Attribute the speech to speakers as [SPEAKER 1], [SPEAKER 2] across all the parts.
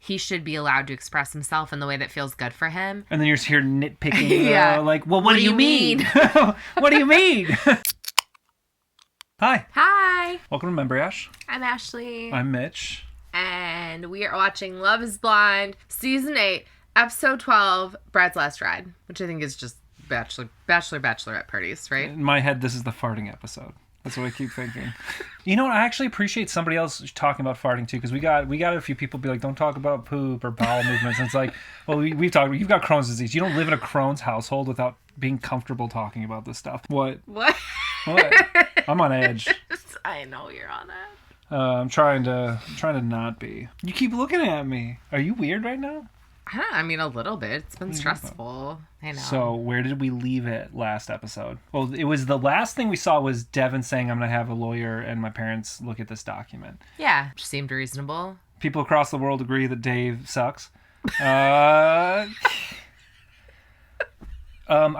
[SPEAKER 1] he should be allowed to express himself in the way that feels good for him.
[SPEAKER 2] And then you're just here nitpicking, like, well, what do you mean? What do you mean? Hi.
[SPEAKER 1] Hi.
[SPEAKER 2] Welcome to Membriash.
[SPEAKER 1] I'm Ashley.
[SPEAKER 2] I'm Mitch.
[SPEAKER 1] And we are watching Love is Blind, Season 8, Episode 12, Bride's Last Ride, which I think is just Bachelorette parties, right?
[SPEAKER 2] In my head, this is the farting episode. That's what I keep thinking. You know what? I actually appreciate somebody else talking about farting too, because we got a few people be like, don't talk about poop or bowel movements. And it's like, well, we've talked. You've got Crohn's disease. You don't live in a Crohn's household without being comfortable talking about this stuff. What? I'm on edge.
[SPEAKER 1] I know you're on edge.
[SPEAKER 2] I'm trying to not be. You keep looking at me. Are you weird right now?
[SPEAKER 1] I mean, a little bit. It's been stressful. I know.
[SPEAKER 2] So where did we leave it last episode? Well, it was the last thing we saw was Devin saying, I'm going to have a lawyer and my parents look at this document.
[SPEAKER 1] Yeah, which seemed reasonable.
[SPEAKER 2] People across the world agree that Dave sucks. I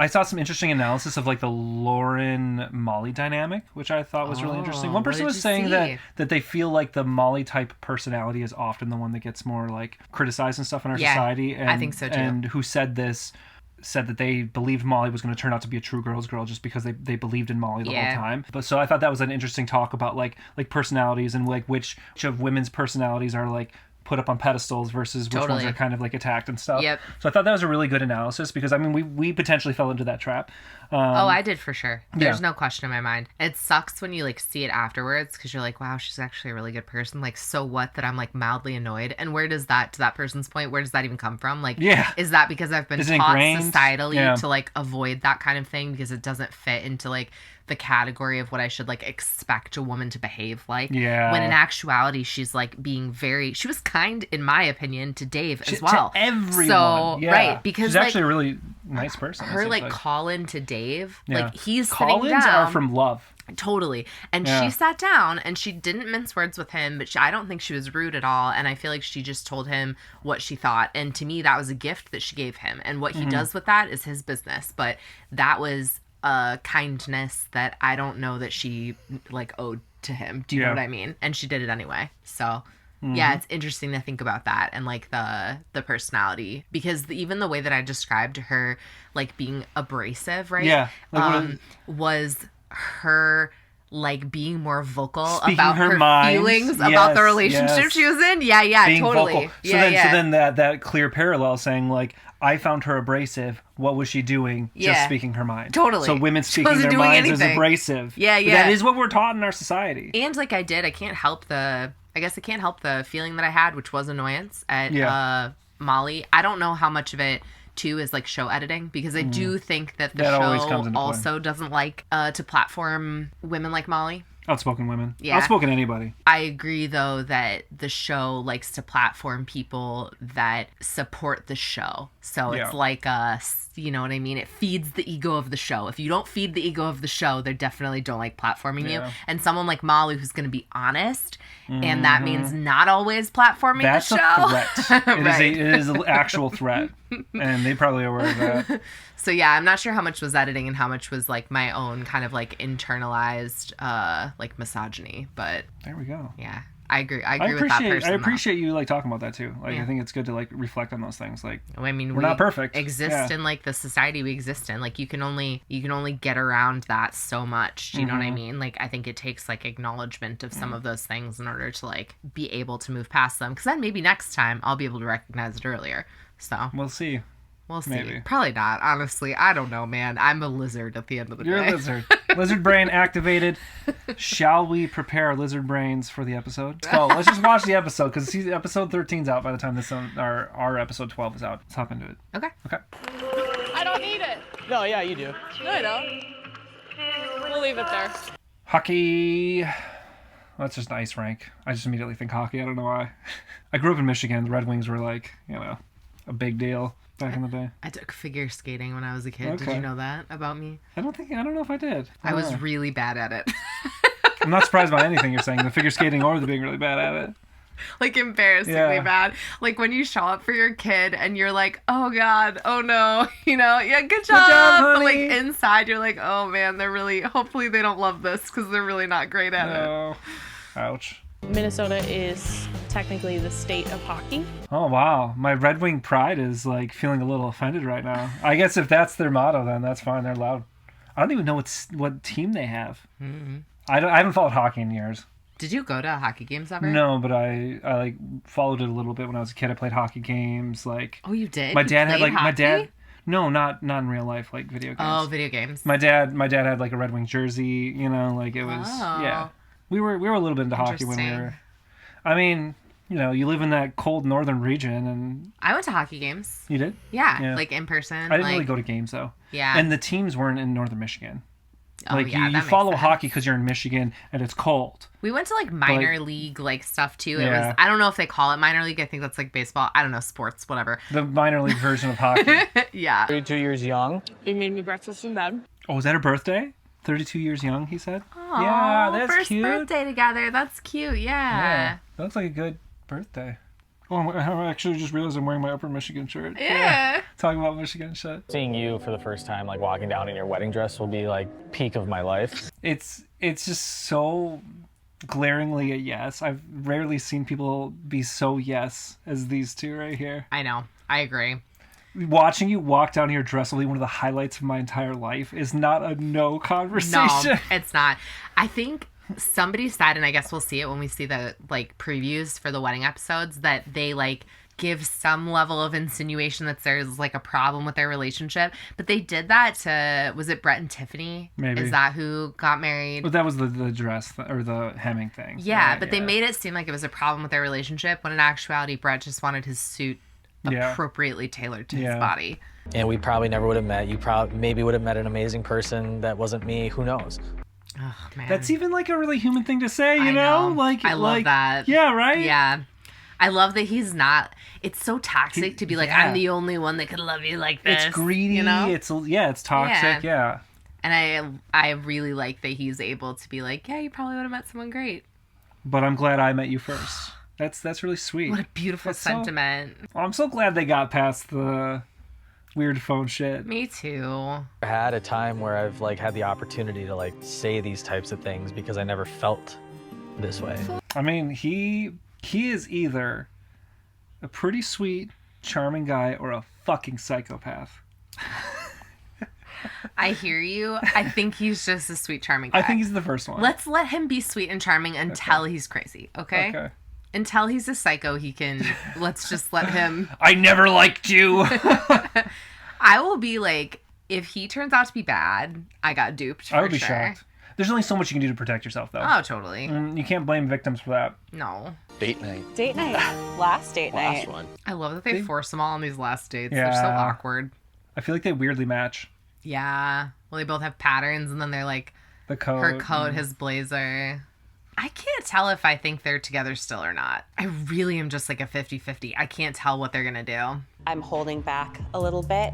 [SPEAKER 2] saw some interesting analysis of like the Lauren-Molly dynamic, which I thought was really interesting. One person was saying that they feel like the Molly type personality is often the one that gets more like criticized and stuff in our society. And,
[SPEAKER 1] I think so too.
[SPEAKER 2] And who said that they believed Molly was going to turn out to be a true girl's girl just because they believed in Molly the whole time. But so I thought that was an interesting talk about like personalities and like which of women's personalities are like put up on pedestals versus which ones are kind of like attacked and stuff.
[SPEAKER 1] Yep.
[SPEAKER 2] So I thought that was a really good analysis because I mean we potentially fell into that trap.
[SPEAKER 1] I did for sure. There's no question in my mind. It sucks when you like see it afterwards because you're like, wow, she's actually a really good person. Like, so what that I'm like mildly annoyed? And where does that, to that person's point, where does that even come from? Like, is that because I've been taught societally to like avoid that kind of thing because it doesn't fit into like the category of what I should like expect a woman to behave like. Yeah. When in actuality, she's like being she was kind, in my opinion, to Dave as well.
[SPEAKER 2] To everyone.
[SPEAKER 1] So, right. Because
[SPEAKER 2] she's actually a really nice person.
[SPEAKER 1] Her like call in to Dave, like he's sitting down.
[SPEAKER 2] Call-ins are from love.
[SPEAKER 1] Totally. And she sat down and she didn't mince words with him, but I don't think she was rude at all. And I feel like she just told him what she thought. And to me, that was a gift that she gave him. And what he does with that is his business. But that was a kindness that I don't know that she like owed to him. Do you know what I mean? And she did it anyway. So yeah, it's interesting to think about that and like the personality, because even the way that I described her like being abrasive, right? Yeah. Like was her like being more vocal about her feelings about the relationship she was in. Yeah, being totally. Vocal.
[SPEAKER 2] So then that clear parallel saying like, I found her abrasive. What was she doing? Just speaking her mind.
[SPEAKER 1] Totally.
[SPEAKER 2] So women speaking their minds is abrasive.
[SPEAKER 1] Yeah.
[SPEAKER 2] That is what we're taught in our society.
[SPEAKER 1] And like I can't help the feeling that I had, which was annoyance at Molly. I don't know how much of it too is like show editing, because I do think that the show also doesn't like to platform women like Molly.
[SPEAKER 2] Outspoken women. Yeah. Outspoken anybody.
[SPEAKER 1] I agree, though, that the show likes to platform people that support the show. So it's like, you know what I mean? It feeds the ego of the show. If you don't feed the ego of the show, they definitely don't like platforming you. And someone like Molly who's going to be honest, and that means not always platforming the show.
[SPEAKER 2] That's a threat. It is an actual threat. And they probably are aware of that.
[SPEAKER 1] So yeah, I'm not sure how much was editing and how much was like my own kind of like internalized like misogyny, but
[SPEAKER 2] there we go.
[SPEAKER 1] Yeah, I agree with that person.
[SPEAKER 2] I appreciate you like talking about that too. Like I think it's good to like reflect on those things. Like
[SPEAKER 1] I mean,
[SPEAKER 2] we're not perfect.
[SPEAKER 1] Exist in like the society we exist in. Like you can only get around that so much. Do you know what I mean? Like I think it takes like acknowledgement of some of those things in order to like be able to move past them. Because then maybe next time I'll be able to recognize it earlier. So
[SPEAKER 2] we'll see.
[SPEAKER 1] We'll see. Maybe. Probably not, honestly. I don't know, man. I'm a lizard at the end of the day.
[SPEAKER 2] You're a lizard. Lizard brain activated. Shall we prepare our lizard brains for the episode? So let's just watch the episode, because episode 13's out by the time this our episode 12 is out. Let's hop into it.
[SPEAKER 1] Okay.
[SPEAKER 3] I don't need it. No, yeah, you do. No, I don't. We'll leave it there.
[SPEAKER 2] Hockey. That's just an ice rink. I just immediately think hockey. I don't know why. I grew up in Michigan. The Red Wings were like, a big deal back in the day.
[SPEAKER 1] I took figure skating when I was a kid. Okay. Did you know that about me?
[SPEAKER 2] I don't know if I did.
[SPEAKER 1] I was really bad at it.
[SPEAKER 2] I'm not surprised by anything you're saying, the figure skating or the being really bad at it.
[SPEAKER 1] Like embarrassingly bad. Like when you show up for your kid and you're like, oh God, oh no, good job.
[SPEAKER 2] Good job, honey.
[SPEAKER 1] But like inside you're like, oh man, hopefully they don't love this because they're really not great at it.
[SPEAKER 2] Ouch.
[SPEAKER 4] Minnesota is technically the state of hockey.
[SPEAKER 2] Oh, wow. My Red Wing pride is like feeling a little offended right now. I guess if that's their motto, then that's fine. They're loud. I don't even know what team they have.
[SPEAKER 1] Mm-hmm.
[SPEAKER 2] I haven't followed hockey in years.
[SPEAKER 1] Did you go to hockey games ever?
[SPEAKER 2] No, but I like followed it a little bit when I was a kid. I played hockey games. Like,
[SPEAKER 1] oh, you did?
[SPEAKER 2] My
[SPEAKER 1] You
[SPEAKER 2] dad had
[SPEAKER 1] played
[SPEAKER 2] like my
[SPEAKER 1] hockey?
[SPEAKER 2] dad. No, not in real life, like video games.
[SPEAKER 1] Oh, video games.
[SPEAKER 2] My dad had like a Red Wing jersey. You know, like it was.
[SPEAKER 1] Oh.
[SPEAKER 2] Yeah, we were a little bit into hockey when we were. I mean, you know, you live in that cold northern region, and
[SPEAKER 1] I went to hockey games.
[SPEAKER 2] you did.
[SPEAKER 1] Yeah, like in person.
[SPEAKER 2] I didn't really go to games though.
[SPEAKER 1] Yeah.
[SPEAKER 2] And the teams weren't in northern Michigan.
[SPEAKER 1] Oh,
[SPEAKER 2] like
[SPEAKER 1] yeah,
[SPEAKER 2] you follow hockey because you're in Michigan and it's cold.
[SPEAKER 1] We went to like minor league like stuff too. It
[SPEAKER 2] Yeah.
[SPEAKER 1] was, I don't know if they call it minor league. I think that's like baseball. I don't know, sports, whatever.
[SPEAKER 2] The minor league version of hockey.
[SPEAKER 1] Yeah.
[SPEAKER 3] 32 years young.
[SPEAKER 4] He made me breakfast in bed.
[SPEAKER 2] Oh, was that her birthday? 32 years young, he said.
[SPEAKER 1] Aw,
[SPEAKER 2] Yeah, that's
[SPEAKER 1] first
[SPEAKER 2] cute.
[SPEAKER 1] birthday together. That's cute. Yeah.
[SPEAKER 2] That looks like a good birthday. Oh, I actually just realized I'm wearing my Upper Michigan shirt.
[SPEAKER 1] Yeah.
[SPEAKER 2] Talking about Michigan shit.
[SPEAKER 3] Seeing you for the first time, like walking down in your wedding dress, will be like peak of my life.
[SPEAKER 2] It's just so glaringly a yes. I've rarely seen people be so yes as these two right here.
[SPEAKER 1] I know. I agree.
[SPEAKER 2] Watching you walk down your dress will be one of the highlights of my entire life. Is not a no conversation.
[SPEAKER 1] No, it's not. I think somebody said, and I guess we'll see it when we see the like previews for the wedding episodes, that they like give some level of insinuation that there's like a problem with their relationship. But they did that to, was it Brett and Tiffany?
[SPEAKER 2] Maybe.
[SPEAKER 1] Is that who got married?
[SPEAKER 2] But that was the dress or the hemming thing.
[SPEAKER 1] Yeah,
[SPEAKER 2] right?
[SPEAKER 1] but they made it seem like it was a problem with their relationship when in actuality Brett just wanted his suit appropriately tailored to his body.
[SPEAKER 3] And we probably never would have met. You maybe would have met an amazing person that wasn't me. Who knows?
[SPEAKER 1] Oh, man.
[SPEAKER 2] That's even like a really human thing to say, you
[SPEAKER 1] I know.
[SPEAKER 2] Like
[SPEAKER 1] I love that.
[SPEAKER 2] Yeah, right?
[SPEAKER 1] Yeah. I love that he's not. It's so toxic to be like,
[SPEAKER 2] yeah.
[SPEAKER 1] I'm the only one that could love you like this.
[SPEAKER 2] It's greedy.
[SPEAKER 1] You know?
[SPEAKER 2] It's toxic. Yeah.
[SPEAKER 1] And I really like that he's able to be like, yeah, you probably would have met someone great.
[SPEAKER 2] But I'm glad I met you first. That's really sweet.
[SPEAKER 1] What a beautiful sentiment.
[SPEAKER 2] I'm so glad they got past the weird phone shit.
[SPEAKER 1] Me too.
[SPEAKER 3] I had a time where I've like had the opportunity to like say these types of things because I never felt this way.
[SPEAKER 2] I mean, he is either a pretty sweet, charming guy or a fucking psychopath.
[SPEAKER 1] I hear you. I think he's just a sweet, charming guy.
[SPEAKER 2] I think he's the first one.
[SPEAKER 1] Let's let him be sweet and charming until he's crazy, okay?
[SPEAKER 2] Okay.
[SPEAKER 1] Until he's a psycho, let's just let him.
[SPEAKER 2] I never liked you.
[SPEAKER 1] I will be like, if he turns out to be bad, I got duped.
[SPEAKER 2] I would be shocked. There's only so much you can do to protect yourself, though.
[SPEAKER 1] Oh, totally.
[SPEAKER 2] You can't blame victims for that.
[SPEAKER 1] No.
[SPEAKER 3] Date night.
[SPEAKER 5] Date night. Last date night.
[SPEAKER 3] Last one.
[SPEAKER 1] I love that they force them all on these last dates.
[SPEAKER 2] Yeah.
[SPEAKER 1] They're so awkward.
[SPEAKER 2] I feel like they weirdly match.
[SPEAKER 1] Yeah. Well, they both have patterns, and then they're like,
[SPEAKER 2] The coat.
[SPEAKER 1] her coat, his blazer. I can't tell if I think they're together still or not. I really am just like a 50-50. I can't tell what they're going to do.
[SPEAKER 5] I'm holding back a little bit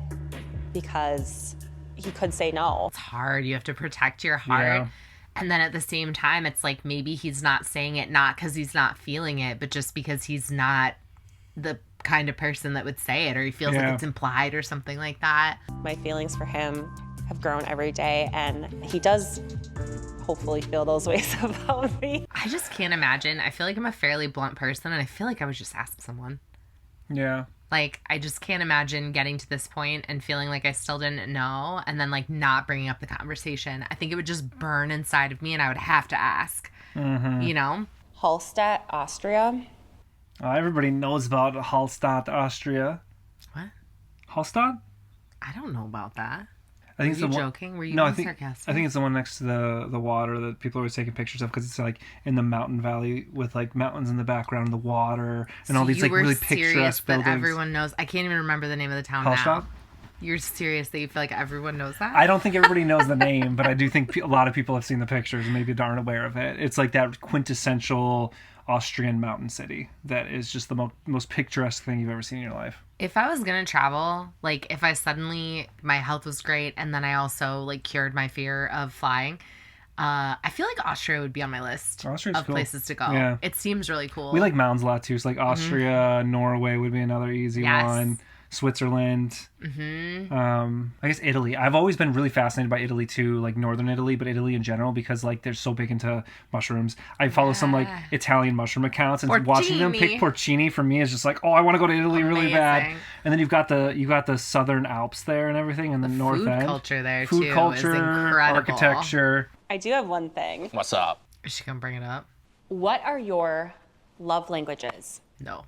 [SPEAKER 5] because he could say no.
[SPEAKER 1] It's hard. You have to protect your heart.
[SPEAKER 2] Yeah.
[SPEAKER 1] And then at the same time, it's like maybe he's not saying it not because he's not feeling it, but just because he's not the kind of person that would say it, or he feels like it's implied or something like that.
[SPEAKER 5] My feelings for him have grown every day, and he does hopefully feel those ways about me.
[SPEAKER 1] I just can't imagine. I feel like I'm a fairly blunt person, and I feel like I would just ask someone.
[SPEAKER 2] Yeah.
[SPEAKER 1] Like, I just can't imagine getting to this point and feeling like I still didn't know, and then like not bringing up the conversation. I think it would just burn inside of me, and I would have to ask. You know?
[SPEAKER 5] Hallstatt, Austria.
[SPEAKER 2] Everybody knows about Hallstatt, Austria.
[SPEAKER 1] What?
[SPEAKER 2] Hallstatt?
[SPEAKER 1] I don't know about that.
[SPEAKER 2] I think
[SPEAKER 1] Were you
[SPEAKER 2] it's the
[SPEAKER 1] joking? Were you
[SPEAKER 2] No,
[SPEAKER 1] being sarcastic?
[SPEAKER 2] I think it's the one next to the water that people are always taking pictures of because it's like in the mountain valley with like mountains in the background, the water, and all these like really picturesque buildings.
[SPEAKER 1] That everyone knows. I can't even remember the name of the town
[SPEAKER 2] Hallstatt?
[SPEAKER 1] now. You're serious that you feel like everyone knows that?
[SPEAKER 2] I don't think everybody knows the name, but I do think a lot of people have seen the pictures and maybe aren't aware of it. It's like that quintessential Austrian mountain city that is just the most picturesque thing you've ever seen in your life.
[SPEAKER 1] If I was going to travel, like if I suddenly, my health was great and then I also like cured my fear of flying, I feel like Austria would be on my list of
[SPEAKER 2] cool.
[SPEAKER 1] places to go.
[SPEAKER 2] Yeah.
[SPEAKER 1] It seems really cool.
[SPEAKER 2] We like mountains a lot too. So like Austria, Norway would be another easy one. Switzerland. I guess Italy. I've always been really fascinated by Italy too, like northern Italy, but Italy in general, because like they're so big into mushrooms. I follow some like Italian mushroom accounts, and watching them pick porcini for me is just like, oh, I want to go to Italy really bad. And then you've got the southern Alps there and everything, and the north
[SPEAKER 1] food
[SPEAKER 2] end.
[SPEAKER 1] Culture there
[SPEAKER 2] food
[SPEAKER 1] too
[SPEAKER 2] culture,
[SPEAKER 1] is incredible.
[SPEAKER 2] architecture.
[SPEAKER 5] I do have one thing.
[SPEAKER 6] What's up?
[SPEAKER 1] Is she gonna bring it up?
[SPEAKER 5] What are your love languages?
[SPEAKER 1] No.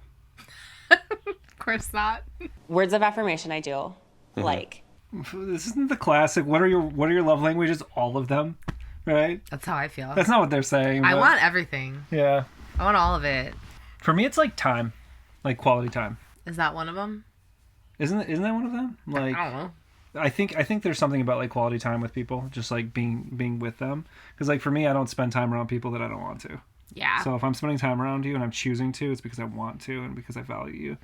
[SPEAKER 1] Of course not.
[SPEAKER 5] Words of affirmation I do like.
[SPEAKER 2] This isn't the classic. What are your love languages? All of them, right?
[SPEAKER 1] That's how I feel.
[SPEAKER 2] That's not what they're saying.
[SPEAKER 1] I want everything.
[SPEAKER 2] Yeah.
[SPEAKER 1] I want all of it.
[SPEAKER 2] For me, it's like time, like quality time.
[SPEAKER 1] Is that one of them?
[SPEAKER 2] Isn't that one of them? Like,
[SPEAKER 1] I don't know.
[SPEAKER 2] I think there's something about like quality time with people, just like being with them. Because like for me, I don't spend time around people that I don't want to.
[SPEAKER 1] Yeah.
[SPEAKER 2] So if I'm spending time around you and I'm choosing to, it's because I want to and because I value you.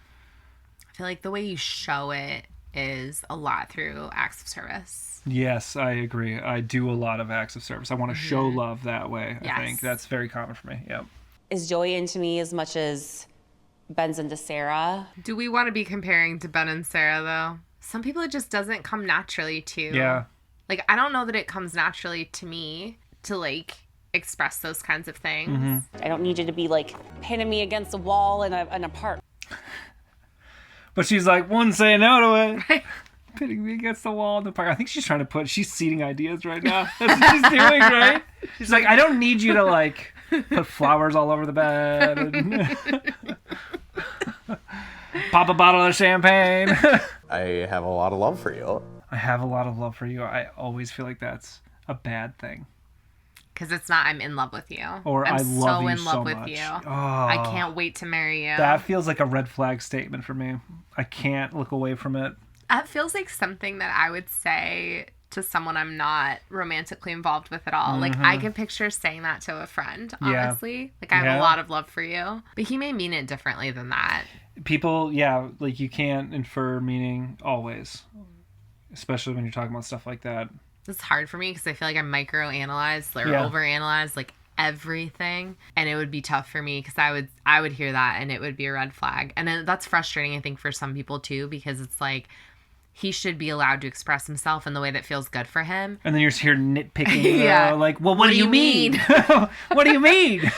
[SPEAKER 1] I feel like the way you show it is a lot through acts of service.
[SPEAKER 2] Yes, I agree. I do a lot of acts of service. I want to show love that way.
[SPEAKER 1] Yes.
[SPEAKER 2] I think that's very common for me. Yep.
[SPEAKER 5] Is Joey into me as much as Ben's into Sarah?
[SPEAKER 1] Do we want to be comparing to Ben and Sarah though? Some people it just doesn't come naturally to.
[SPEAKER 2] Yeah.
[SPEAKER 1] Like I don't know that it comes naturally to me to like express those kinds of things.
[SPEAKER 5] I don't need you to be like pinning me against a wall in a park.
[SPEAKER 2] But she's like, wouldn't say no to it. Right. Pitting me against the wall in the park. I think she's seeding ideas right now. That's what she's doing, right? She's like, I don't need you to like put flowers all over the bed and pop a bottle of champagne.
[SPEAKER 6] I have a lot of love for you.
[SPEAKER 2] I have a lot of love for you. I always feel like that's a bad thing.
[SPEAKER 1] Because it's not, I'm in love with you.
[SPEAKER 2] Or
[SPEAKER 1] I'm
[SPEAKER 2] I love
[SPEAKER 1] so
[SPEAKER 2] you
[SPEAKER 1] in love
[SPEAKER 2] so
[SPEAKER 1] with
[SPEAKER 2] much.
[SPEAKER 1] you.
[SPEAKER 2] Oh,
[SPEAKER 1] I can't wait to marry you.
[SPEAKER 2] that feels like a red flag statement for me. I can't look away from it.
[SPEAKER 1] That feels like something that I would say to someone I'm not romantically involved with at all. Like, I can picture saying that to a friend, honestly. Like, I have a lot of love for you. But he may mean it differently than that.
[SPEAKER 2] People, like, you can't infer meaning always. Especially when you're talking about stuff like that.
[SPEAKER 1] It's hard for me because I feel like I microanalyze or overanalyze, like, everything, and it would be tough for me because I would hear that and it would be a red flag. And then that's frustrating, I think, for some people too, because it's like he should be allowed to express himself in the way that feels good for him. And then you're just here nitpicking, like, well, what do you mean? What do you mean?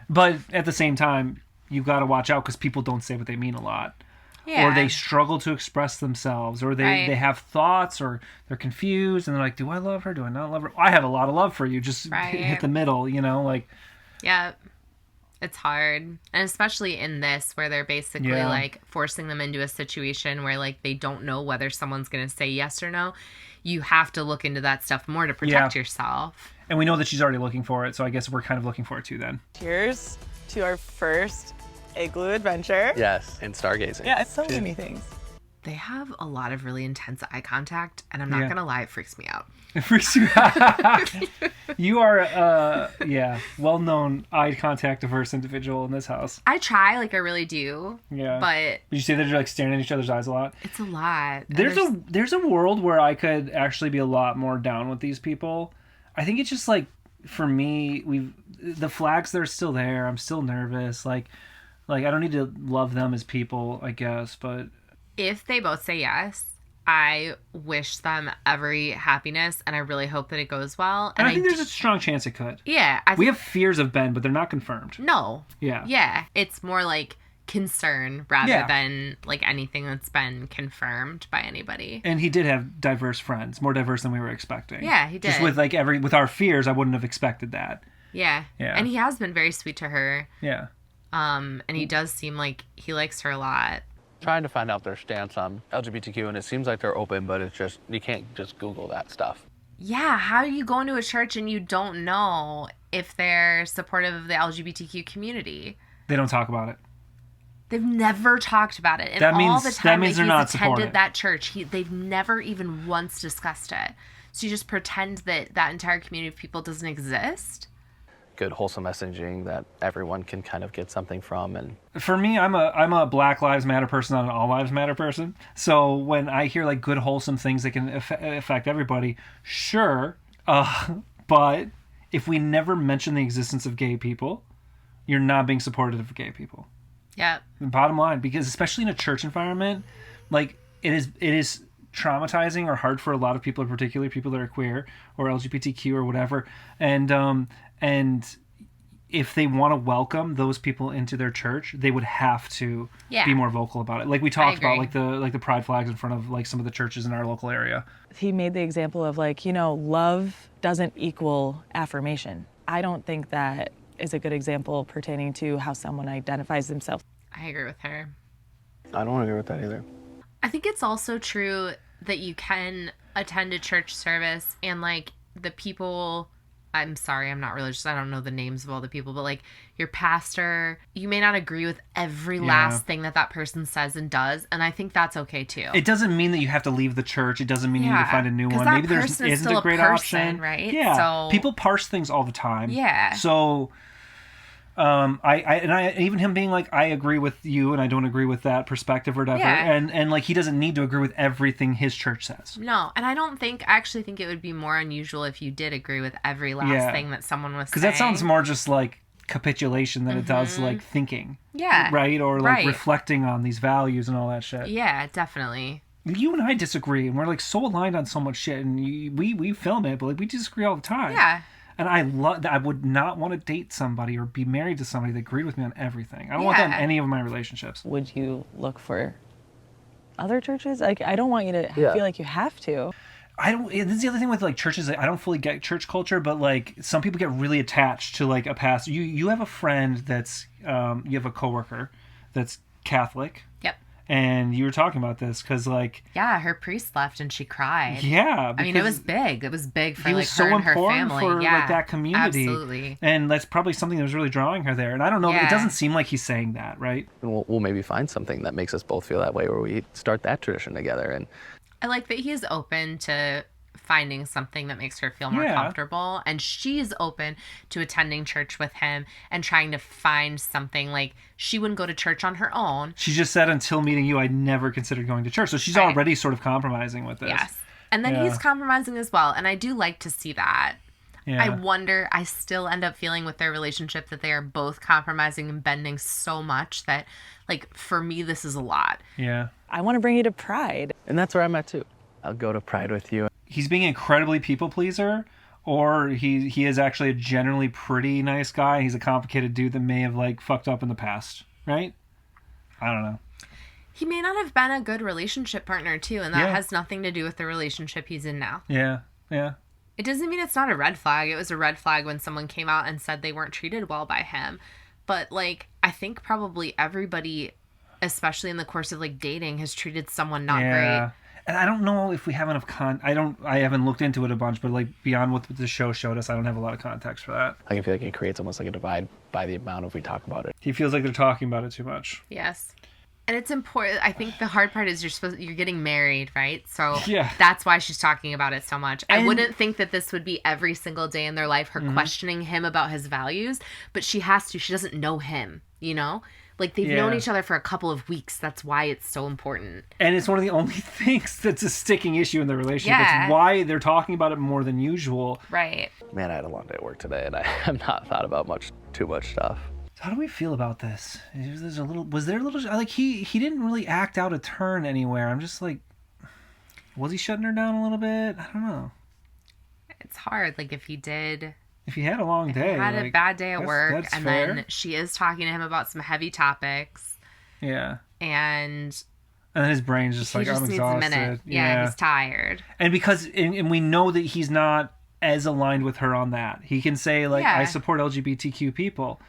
[SPEAKER 1] But at the same time, you got to watch out because people don't say what they mean a lot. Yeah. Or they struggle to express themselves, or they have thoughts, or they're confused, and they're like, do I love her? Do I not love her? I have a lot of love for you. Just hit the middle, like. Yeah. It's hard. And especially in this, where they're basically, like, forcing them into a situation where, like, they don't know whether someone's going to say yes or no. You have to look into that stuff more to protect yourself. And we know that she's already looking for it, so I guess we're kind of looking for it too then.
[SPEAKER 7] Cheers to our first igloo adventure.
[SPEAKER 6] Yes, and stargazing.
[SPEAKER 7] Yeah, it's so many things.
[SPEAKER 1] They have a lot of really intense eye contact, and I'm not going to lie, it freaks me out.
[SPEAKER 2] It freaks you out. You are, well-known eye contact diverse individual in this house.
[SPEAKER 1] I try, like I really do. Yeah. But
[SPEAKER 2] did you say that you're like staring at each other's eyes a lot?
[SPEAKER 1] It's a lot.
[SPEAKER 2] There's a world where I could actually be a lot more down with these people. I think it's just like, for me, the flags that are still there. I'm still nervous. Like I don't need to love them as people, I guess, but if they both say yes, I wish them every happiness, and I really hope that it goes well. And I think there's a strong chance it could. Yeah. We have fears of Ben, but they're not confirmed. No. Yeah. Yeah. It's more like concern rather than like anything that's been confirmed by anybody. And he did have diverse friends, more diverse than we were expecting. Yeah, he did. Just with like with our fears, I wouldn't have expected that. Yeah. Yeah. And he has been very sweet to her. Yeah. And he does seem like he likes her a lot.
[SPEAKER 6] Trying to find out their stance on LGBTQ, and it seems like they're open, but it's just, you can't just Google that stuff.
[SPEAKER 1] Yeah, how do you go into a church and you don't know if they're supportive of the LGBTQ community?
[SPEAKER 2] They don't talk about it.
[SPEAKER 1] They've never talked about it. And
[SPEAKER 2] that means,
[SPEAKER 1] all the time
[SPEAKER 2] that means
[SPEAKER 1] that
[SPEAKER 2] they're
[SPEAKER 1] he's
[SPEAKER 2] not
[SPEAKER 1] attended that church, they've never even once discussed it. So you just pretend that that entire community of people doesn't exist?
[SPEAKER 6] Good wholesome messaging that everyone can kind of get something from. And
[SPEAKER 2] for me, I'm a Black Lives Matter person, not an All Lives Matter person. So when I hear like good wholesome things that can affect everybody, sure. But if we never mention the existence of gay people, you're not being supportive of gay people. Yeah. Bottom line, because especially in a church environment like it is traumatizing or hard for a lot of people, particularly people that are queer or LGBTQ or whatever, and if they want to welcome those people into their church, they would have to be more vocal about it. Like we talked about, like the pride flags in front of like some of the churches in our local area.
[SPEAKER 8] He made the example of like, love doesn't equal affirmation. I don't think that is a good example pertaining to how someone identifies themselves.
[SPEAKER 1] I agree with her.
[SPEAKER 6] I don't agree with that either.
[SPEAKER 1] I think it's also true that you can attend a church service and like the people, I'm sorry, I'm not religious, I don't know the names of all the people, but like your pastor, you may not agree with every last thing that person says and does, and I think that's okay too.
[SPEAKER 2] It doesn't mean that you have to leave the church. It doesn't mean you need to find a new one. Maybe there isn't a great option,
[SPEAKER 1] right?
[SPEAKER 2] Yeah,
[SPEAKER 1] so,
[SPEAKER 2] people parse things all the time.
[SPEAKER 1] Yeah.
[SPEAKER 2] So I even him being like, I agree with you and I don't agree with that perspective or whatever, and like he doesn't need to agree with everything his church says.
[SPEAKER 1] No, and I actually think it would be more unusual if you did agree with every last thing that someone was saying.
[SPEAKER 2] Because that sounds more just like capitulation than it does like thinking.
[SPEAKER 1] Yeah.
[SPEAKER 2] Right? Or like reflecting on these values and all that shit.
[SPEAKER 1] Yeah, definitely.
[SPEAKER 2] You and I disagree, and we're like so aligned on so much shit, and we film it, but like we disagree all the time.
[SPEAKER 1] Yeah.
[SPEAKER 2] And I would not want to date somebody or be married to somebody that agreed with me on everything. I don't want that in any of my relationships.
[SPEAKER 8] Would you look for other churches? Like, I don't want you to feel like you have to.
[SPEAKER 2] This is the other thing with like churches. I don't fully get church culture, but like some people get really attached to like a pastor. You have a friend that's you have a coworker that's Catholic.
[SPEAKER 1] Yep.
[SPEAKER 2] And you were talking about this because, like...
[SPEAKER 1] Yeah, her priest left and she cried.
[SPEAKER 2] Yeah.
[SPEAKER 1] I mean, it was big. It was big for, like,
[SPEAKER 2] so
[SPEAKER 1] her and her family.
[SPEAKER 2] important for, like, that community.
[SPEAKER 1] Absolutely.
[SPEAKER 2] And that's probably something that was really drawing her there. And I don't know, it doesn't seem like he's saying that, right?
[SPEAKER 6] We'll maybe find something that makes us both feel that way where we start that tradition together. And
[SPEAKER 1] I like that he is open to finding something that makes her feel more comfortable, and she's open to attending church with him and trying to find something. Like, she wouldn't go to church on her own.
[SPEAKER 2] She just said, until meeting you, I never considered going to church. So she's already sort of compromising with this.
[SPEAKER 1] Yes. And then he's compromising as well, and I do like to see that. Yeah. I wonder, I still end up feeling with their relationship that they are both compromising and bending so much that, like, for me, this is a lot.
[SPEAKER 2] Yeah.
[SPEAKER 8] I want to bring you to Pride.
[SPEAKER 6] And that's where I'm at too. I'll go to Pride with you.
[SPEAKER 2] He's being an incredibly people pleaser, or he is actually a generally pretty nice guy. He's a complicated dude that may have like fucked up in the past, right? I don't know.
[SPEAKER 1] He may not have been a good relationship partner too, and that has nothing to do with the relationship he's in now.
[SPEAKER 2] Yeah, yeah.
[SPEAKER 1] It doesn't mean it's not a red flag. It was a red flag when someone came out and said they weren't treated well by him. But like, I think probably everybody, especially in the course of like dating, has treated someone not great.
[SPEAKER 2] And I don't know if we have enough I haven't looked into it a bunch, but like beyond what the show showed us, I don't have a lot of context for that.
[SPEAKER 6] I can feel like it creates almost like a divide by the amount of we talk about it.
[SPEAKER 2] He feels like they're talking about it too much.
[SPEAKER 1] Yes. And it's important. I think the hard part is you're getting married, right? So
[SPEAKER 2] yeah.
[SPEAKER 1] That's why she's talking about it so much. I wouldn't think that this would be every single day in their life, her questioning him about his values, but she has to. She doesn't know him, you know? Like, they've known each other for a couple of weeks. That's why it's so important. And
[SPEAKER 2] it's one of the only things that's a sticking issue in the relationship.
[SPEAKER 1] Yeah.
[SPEAKER 2] It's why they're talking about it more than usual.
[SPEAKER 1] Right.
[SPEAKER 6] Man, I had a long day at work today, and I have not thought about too much stuff.
[SPEAKER 2] How do we feel about this? Was there a little like he didn't really act out a turn anywhere. I'm just like, was he shutting her down a little bit? I don't know.
[SPEAKER 1] It's hard. Like, if he
[SPEAKER 2] had a long day,
[SPEAKER 1] had a bad day at work,
[SPEAKER 2] that's
[SPEAKER 1] and
[SPEAKER 2] fair.
[SPEAKER 1] then she is talking to him about some heavy topics.
[SPEAKER 2] Yeah.
[SPEAKER 1] And
[SPEAKER 2] then his brain's just like, I'm exhausted.
[SPEAKER 1] Needs a minute. Yeah, he's tired.
[SPEAKER 2] And because we know that he's not as aligned with her on that. He can say like, I support LGBTQ people,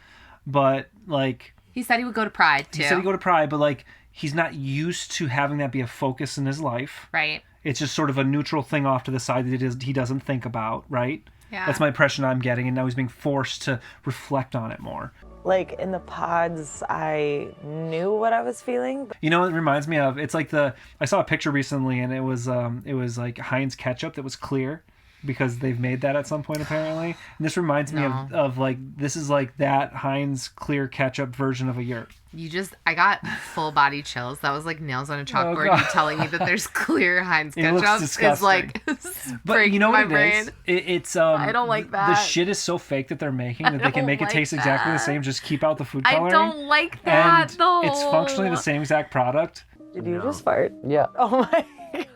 [SPEAKER 2] but like
[SPEAKER 1] he said he would go to Pride too.
[SPEAKER 2] He said he'd go to Pride, but like he's not used to having that be a focus in his life.
[SPEAKER 1] Right.
[SPEAKER 2] It's just sort of a neutral thing off to the side that he doesn't think about, right?
[SPEAKER 1] Yeah.
[SPEAKER 2] That's my impression I'm getting, and now he's being forced to reflect on it more.
[SPEAKER 7] Like, in the pods, I knew what I was feeling.
[SPEAKER 2] You know what it reminds me of? It's like I saw a picture recently, and it was like Heinz ketchup that was clear, because they've made that at some point apparently. And this reminds me of like, this is like that Heinz clear ketchup version of a yurt.
[SPEAKER 1] I got full body chills. That was like nails on a chalkboard. You telling me that there's clear Heinz ketchup is like,
[SPEAKER 2] but you know what
[SPEAKER 1] my
[SPEAKER 2] it is? It's
[SPEAKER 1] I don't like that.
[SPEAKER 2] The shit is so fake that they're making that they can make it taste exactly the same. Just keep out the food coloring.
[SPEAKER 1] I don't like that
[SPEAKER 2] and
[SPEAKER 1] though.
[SPEAKER 2] It's functionally the same exact product.
[SPEAKER 7] Did you just fart?
[SPEAKER 6] Yeah.
[SPEAKER 7] Oh my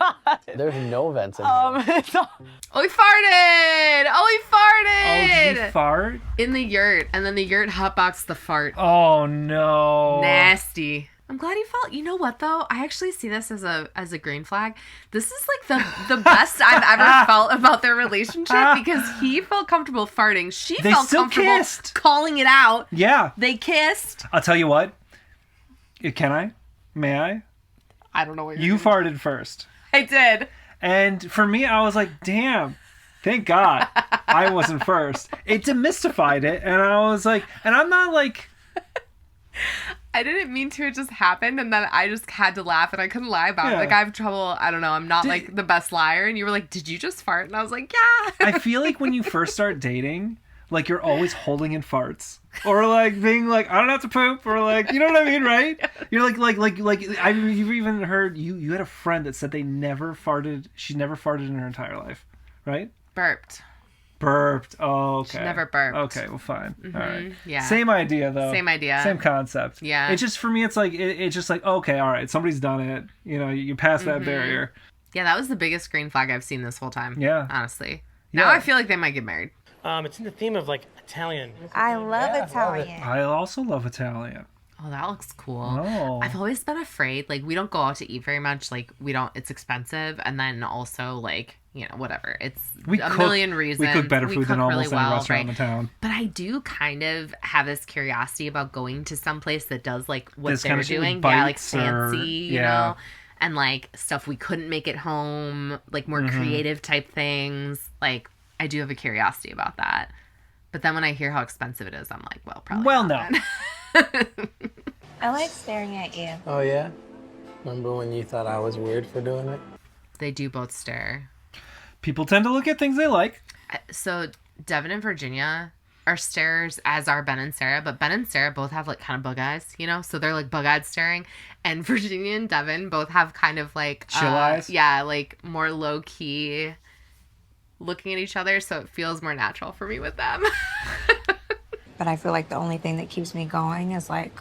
[SPEAKER 7] god.
[SPEAKER 6] There's no vents in here.
[SPEAKER 7] It's all-
[SPEAKER 1] Oh, he farted! Oh, he farted!
[SPEAKER 2] Oh, did he fart?
[SPEAKER 1] In the yurt, and then the yurt hotboxed the fart.
[SPEAKER 2] Oh no.
[SPEAKER 1] Nasty. I'm glad he felt. You know what though? I actually see this as a green flag. This is like the best I've ever felt about their relationship because he felt comfortable farting. She
[SPEAKER 2] They
[SPEAKER 1] felt
[SPEAKER 2] still
[SPEAKER 1] comfortable
[SPEAKER 2] kissed.
[SPEAKER 1] calling it out.
[SPEAKER 2] Yeah.
[SPEAKER 1] They kissed.
[SPEAKER 2] I'll tell you what. Can I? May I?
[SPEAKER 1] I don't know what
[SPEAKER 2] You farted first.
[SPEAKER 1] I did.
[SPEAKER 2] And for me, I was like, damn, thank God I wasn't first. It demystified it. And I was like, and I'm not like,
[SPEAKER 1] I didn't mean to. It just happened, and then I just had to laugh, and I couldn't lie about it.
[SPEAKER 2] Yeah.
[SPEAKER 1] Like, I have trouble. I don't know. I'm not like the best liar. And you were like, "Did you just fart?" And I was like, "Yeah."
[SPEAKER 2] I feel like when you first start dating, like you're always holding in farts. Or like being like, I don't have to poop, or like, you know what I mean, right? You're like you've even heard you had a friend that said they never farted. She never farted in her entire life, right?
[SPEAKER 1] Burped.
[SPEAKER 2] Burped. Oh, okay.
[SPEAKER 1] She never burped.
[SPEAKER 2] Okay, well, fine. All right.
[SPEAKER 1] Yeah.
[SPEAKER 2] Same idea though.
[SPEAKER 1] Same idea.
[SPEAKER 2] Same concept.
[SPEAKER 1] Yeah.
[SPEAKER 2] It's just for me. It's like it's just like okay, all right. Somebody's done it. You know, you pass that barrier.
[SPEAKER 1] Yeah, that was the biggest green flag I've seen this whole time.
[SPEAKER 2] Yeah.
[SPEAKER 1] Honestly. Now
[SPEAKER 2] Yeah.
[SPEAKER 1] I feel like they might get married.
[SPEAKER 9] It's in the theme of like Italian.
[SPEAKER 7] I love Italian.
[SPEAKER 2] I also love Italian.
[SPEAKER 1] Oh, that looks cool.
[SPEAKER 2] Oh.
[SPEAKER 1] I've always been afraid. Like, we don't go out to eat very much. Like, it's expensive. And then also, like, you know, whatever. It's million reasons.
[SPEAKER 2] We cook better food than
[SPEAKER 1] cook
[SPEAKER 2] almost
[SPEAKER 1] really
[SPEAKER 2] any
[SPEAKER 1] well,
[SPEAKER 2] restaurant
[SPEAKER 1] right?
[SPEAKER 2] in the town.
[SPEAKER 1] But I do kind of have this curiosity about going to some place that does, like, what
[SPEAKER 2] This
[SPEAKER 1] they're
[SPEAKER 2] kind of shit,
[SPEAKER 1] doing.
[SPEAKER 2] like
[SPEAKER 1] Yeah, like
[SPEAKER 2] bites or-
[SPEAKER 1] fancy, you
[SPEAKER 2] yeah.
[SPEAKER 1] know? And, like, stuff we couldn't make at home. Like, more creative type things. Like, I do have a curiosity about that. But then when I hear how expensive it is, I'm like, well, probably
[SPEAKER 2] Well,
[SPEAKER 1] not
[SPEAKER 2] no.
[SPEAKER 1] then.
[SPEAKER 10] I like staring at you.
[SPEAKER 9] Oh yeah? Remember when you thought I was weird for doing it?
[SPEAKER 1] They do both stare.
[SPEAKER 2] People tend to look at things they like.
[SPEAKER 1] So Devin and Virginia are starers, as are Ben and Sarah, but Ben and Sarah both have like kind of bug eyes, you know? So they're like bug eyed staring. And Virginia and Devin both have kind of like
[SPEAKER 2] Chill eyes?
[SPEAKER 1] Yeah, like more low key looking at each other, so it feels more natural for me with them.
[SPEAKER 10] But I feel like the only thing that keeps me going is like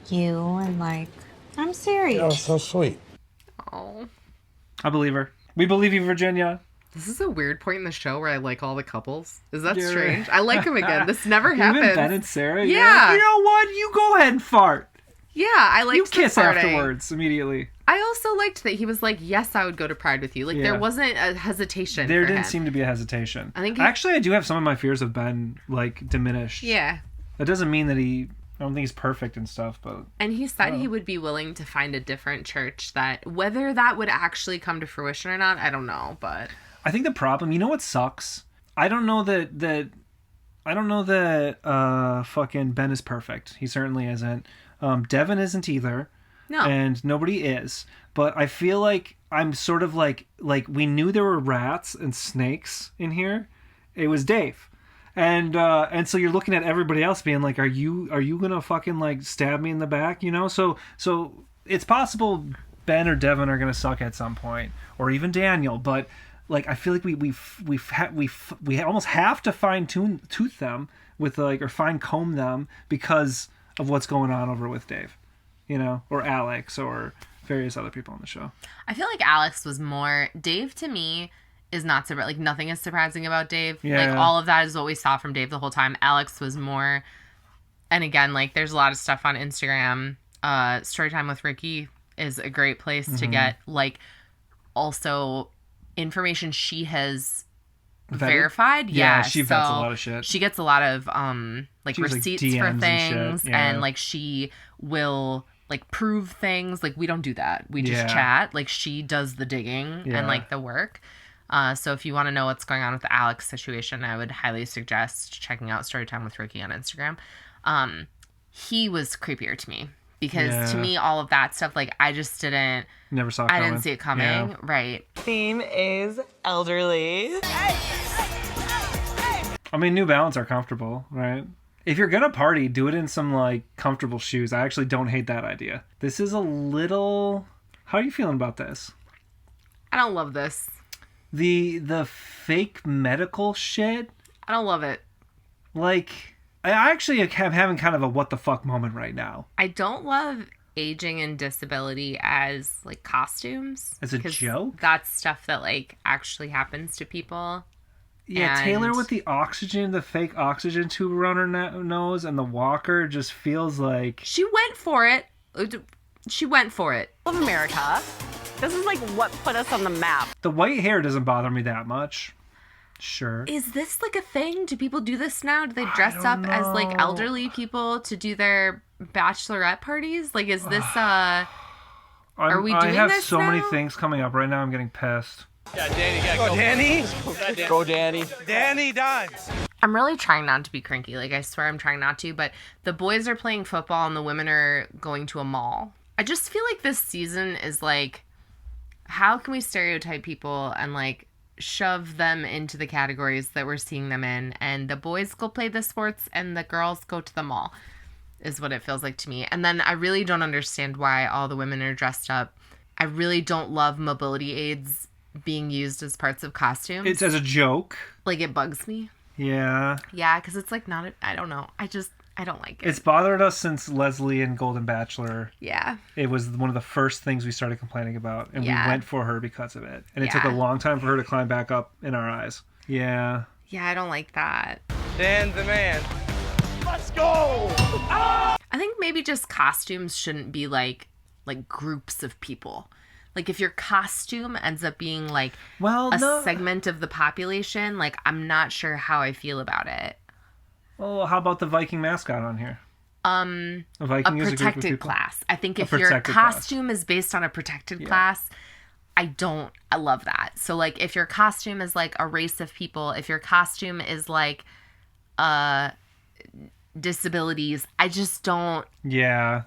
[SPEAKER 10] you and like, I'm serious.
[SPEAKER 9] so sweet.
[SPEAKER 1] Oh.
[SPEAKER 2] I believe her. We believe you, Virginia.
[SPEAKER 1] This is a weird point in the show where I like all the couples. Is that
[SPEAKER 2] Yeah.
[SPEAKER 1] strange? I like them again. This never happens.
[SPEAKER 2] Even Ben and Sarah?
[SPEAKER 1] Yeah.
[SPEAKER 2] You know what? You go ahead and fart.
[SPEAKER 1] Yeah, I liked
[SPEAKER 2] You
[SPEAKER 1] the
[SPEAKER 2] kiss
[SPEAKER 1] farting.
[SPEAKER 2] afterwards immediately.
[SPEAKER 1] I also liked that he was like, yes, I would go to Pride with you. Like,
[SPEAKER 2] Yeah.
[SPEAKER 1] there wasn't a hesitation
[SPEAKER 2] There
[SPEAKER 1] for
[SPEAKER 2] didn't
[SPEAKER 1] him.
[SPEAKER 2] seem to be a hesitation.
[SPEAKER 1] I think he-
[SPEAKER 2] Actually, I do have some of my fears of Ben, like, diminished.
[SPEAKER 1] Yeah.
[SPEAKER 2] That doesn't mean that I don't think he's perfect and stuff, but...
[SPEAKER 1] And he said he would be willing to find a different church that, whether that would actually come to fruition or not, I don't know, but...
[SPEAKER 2] I think the problem, you know what sucks? I don't know that fucking Ben is perfect. He certainly isn't. Devin isn't either.
[SPEAKER 1] No.
[SPEAKER 2] And nobody is. But I feel like I'm sort of like we knew there were rats and snakes in here. It was Dave. And so you're looking at everybody else being like, are you gonna fucking like stab me in the back? You know? So it's possible Ben or Devin are gonna suck at some point, or even Daniel, but like I feel like we almost have to fine tooth them with like, or fine comb them because of what's going on over with Dave, you know, or Alex or various other people on the show.
[SPEAKER 1] I feel like Alex was more... Dave, to me, is not... Like, nothing is surprising about Dave.
[SPEAKER 2] Yeah.
[SPEAKER 1] Like, all of that is what we saw from Dave the whole time. Alex was more... And again, like, there's a lot of stuff on Instagram. Storytime with Ricky is a great place to get, like, also information she has
[SPEAKER 2] Vetted?
[SPEAKER 1] verified.
[SPEAKER 2] Yeah,
[SPEAKER 1] Yeah,
[SPEAKER 2] she vets a
[SPEAKER 1] so
[SPEAKER 2] lot of shit.
[SPEAKER 1] She gets a lot of, like,
[SPEAKER 2] She has, like,
[SPEAKER 1] receipts
[SPEAKER 2] DMs
[SPEAKER 1] for
[SPEAKER 2] and
[SPEAKER 1] things.
[SPEAKER 2] shit. Yeah.
[SPEAKER 1] And, like, she will... like prove things. Like, we don't do that. We just
[SPEAKER 2] Yeah.
[SPEAKER 1] chat. Like, she does the digging
[SPEAKER 2] Yeah.
[SPEAKER 1] and like the work. So if you want to know what's going on with the Alex situation, I would highly suggest checking out Storytime with Ricky on Instagram. He was creepier to me because to
[SPEAKER 2] Yeah.
[SPEAKER 1] me, all of that stuff, like, I just didn't,
[SPEAKER 2] Never saw it
[SPEAKER 1] I
[SPEAKER 2] coming.
[SPEAKER 1] didn't see it coming.
[SPEAKER 2] Yeah.
[SPEAKER 1] Right.
[SPEAKER 7] Theme is elderly.
[SPEAKER 2] I mean, New Balance are comfortable, right? If you're gonna party, do it in some like comfortable shoes. I actually don't hate that idea. This is a little... How are you feeling about this?
[SPEAKER 1] I don't love this.
[SPEAKER 2] The fake medical shit?
[SPEAKER 1] I don't love it.
[SPEAKER 2] Like, I actually am having kind of a what the fuck moment right now.
[SPEAKER 1] I don't love aging and disability as like costumes.
[SPEAKER 2] As a
[SPEAKER 1] 'Cause
[SPEAKER 2] joke?
[SPEAKER 1] That's stuff that like actually happens to people.
[SPEAKER 2] Yeah,
[SPEAKER 1] And
[SPEAKER 2] Taylor with the oxygen, the fake oxygen tube around her nose, and the walker just feels like...
[SPEAKER 1] She went for it. She went for it.
[SPEAKER 5] Of America. This is like what put us on the map.
[SPEAKER 2] The white hair doesn't bother me that much. Sure.
[SPEAKER 1] Is this like a thing? Do people do this now? Do they dress up as like elderly people to do their bachelorette parties? Like, is this are we doing
[SPEAKER 2] I have
[SPEAKER 1] this
[SPEAKER 2] so many
[SPEAKER 1] now?
[SPEAKER 2] things coming up right now. I'm getting pissed.
[SPEAKER 6] Yeah, Danny. Go, Danny. Go, Danny.
[SPEAKER 11] Danny Duns.
[SPEAKER 1] I'm really trying not to be cranky. Like, I swear I'm trying not to. But the boys are playing football and the women are going to a mall. I just feel like this season is like, how can we stereotype people and like shove them into the categories that we're seeing them in? And the boys go play the sports and the girls go to the mall, is what it feels like to me. And then I really don't understand why all the women are dressed up. I really don't love mobility aids being used as parts of costumes.
[SPEAKER 2] It's as a joke.
[SPEAKER 1] Like, it bugs me.
[SPEAKER 2] Yeah.
[SPEAKER 1] Yeah, because it's like not, I don't know. I don't like it.
[SPEAKER 2] It's bothered us since Leslie and Golden Bachelor.
[SPEAKER 1] Yeah.
[SPEAKER 2] It was one of the first things we started complaining about, and
[SPEAKER 1] Yeah.
[SPEAKER 2] we went for her because of it. And it
[SPEAKER 1] Yeah.
[SPEAKER 2] took a long time for her to climb back up in our eyes. Yeah.
[SPEAKER 1] Yeah, I don't like that.
[SPEAKER 11] Dan the man. Let's go!
[SPEAKER 1] I think maybe just costumes shouldn't be like groups of people. Like, if your costume ends up being like a segment of the population, like, I'm not sure how I feel about it.
[SPEAKER 2] Oh, how about the Viking mascot on here? A Viking is a group of
[SPEAKER 1] protected
[SPEAKER 2] people.
[SPEAKER 1] class. I think
[SPEAKER 2] A
[SPEAKER 1] if your
[SPEAKER 2] protected
[SPEAKER 1] costume is based on a protected class, I love that. So, like, if your costume is like a race of people, if your costume is like disabilities, I just don't.
[SPEAKER 2] Yeah.